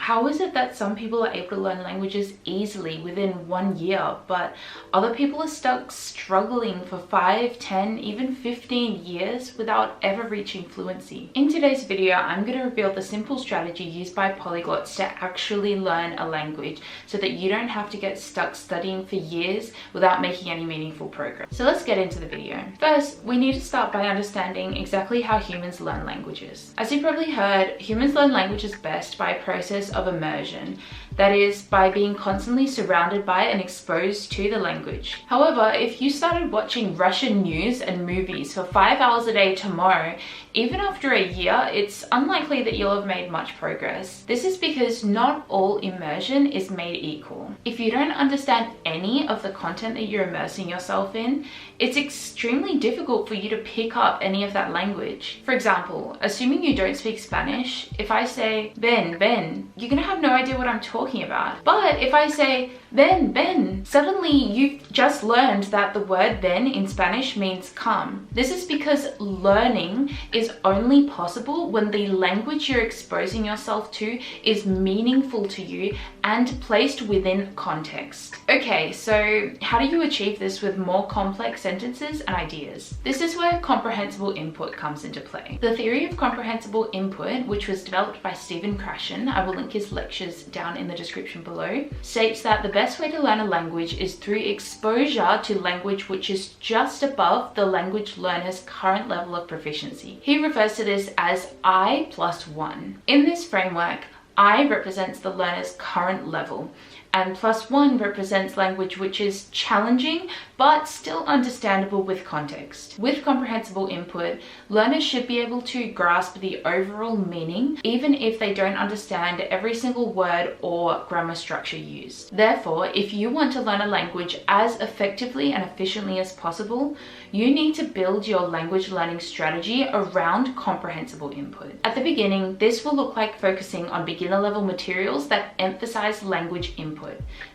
How is it that some people are able to learn languages easily within 1 year, but other people are stuck struggling for 5, 10, even 15 years without ever reaching fluency? In today's video, I'm going to reveal the simple strategy used by polyglots to actually learn a language so that you don't have to get stuck studying for years without making any meaningful progress. So let's get into the video. First, we need to start by understanding exactly how humans learn languages. As you probably heard, humans learn languages best by a process of immersion. That is, by being constantly surrounded by and exposed to the language. However, if you started watching Russian news and movies for 5 hours a day tomorrow, even after a year, it's unlikely that you'll have made much progress. This is because not all immersion is made equal. If you don't understand any of the content that you're immersing yourself in, it's extremely difficult for you to pick up any of that language. For example, assuming you don't speak Spanish, if I say ven, you're gonna have no idea what I'm talking about. But if I say ven, suddenly you've just learned that the word ven in Spanish means come. This is because learning is only possible when the language you're exposing yourself to is meaningful to you and placed within context. Okay, so how do you achieve this with more complex sentences and ideas? This is where comprehensible input comes into play. The theory of comprehensible input, which was developed by Stephen Krashen, I will link his lectures down in the description below, states that the best way to learn a language is through exposure to language which is just above the language learner's current level of proficiency. He refers to this as I plus 1. In this framework, I represents the learner's current level, and +1 represents language which is challenging but still understandable with context. With comprehensible input, learners should be able to grasp the overall meaning even if they don't understand every single word or grammar structure used. Therefore, if you want to learn a language as effectively and efficiently as possible, you need to build your language learning strategy around comprehensible input. At the beginning, this will look like focusing on beginner level materials that emphasize language input.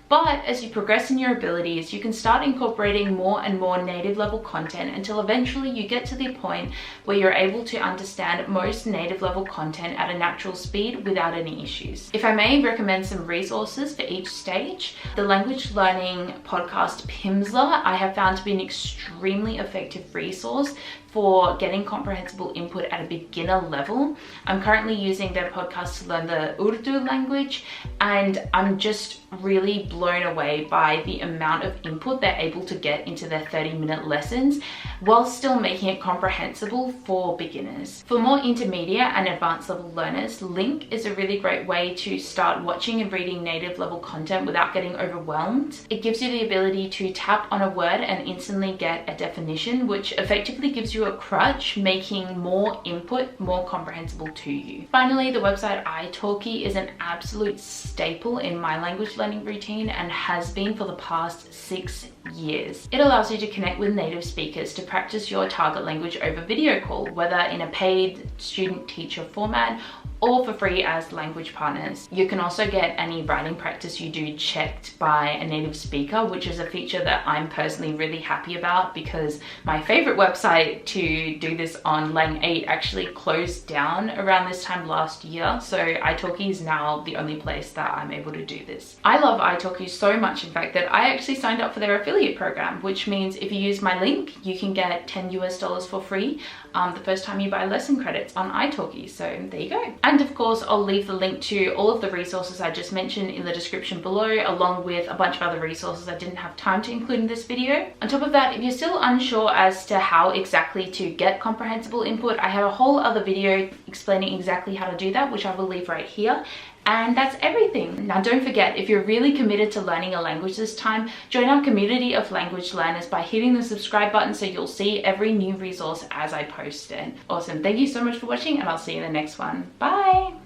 But as you progress in your abilities, you can start incorporating more and more native level content until eventually you get to the point where you're able to understand most native level content at a natural speed without any issues. If I may recommend some resources for each stage, the language learning podcast Pimsleur I have found to be an extremely effective resource for getting comprehensible input at a beginner level. I'm currently using their podcast to learn the Urdu language, and I'm just really blown away by the amount of input they're able to get into their 30-minute lessons while still making it comprehensible for beginners. For more intermediate and advanced level learners, Link is a really great way to start watching and reading native level content without getting overwhelmed. It gives you the ability to tap on a word and instantly get a definition, which effectively gives you a crutch, making more input more comprehensible to you. Finally, the website italki is an absolute staple in my language learning routine and has been for the past 6 years. It allows you to connect with native speakers to practice your target language over video call, whether in a paid student-teacher format or for free as language partners. You can also get any writing practice you do checked by a native speaker, which is a feature that I'm personally really happy about because my favorite website to do this on Lang 8 actually closed down around this time last year, so italki is now the only place that I'm able to do this. I love italki so much, in fact, that I actually signed up for their affiliate program, which means if you use my link, you can get $10 US for free the first time you buy lesson credits on italki. So there you go. And of course, I'll leave the link to all of the resources I just mentioned in the description below, along with a bunch of other resources I didn't have time to include in this video. On top of that, if you're still unsure as to how exactly to get comprehensible input, I have a whole other video explaining exactly how to do that, which I will leave right here. And that's everything. Now, don't forget, if you're really committed to learning a language this time, join our community of language learners by hitting the subscribe button so you'll see every new resource as I post it. Awesome. Thank you so much for watching, and I'll see you in the next one. Bye.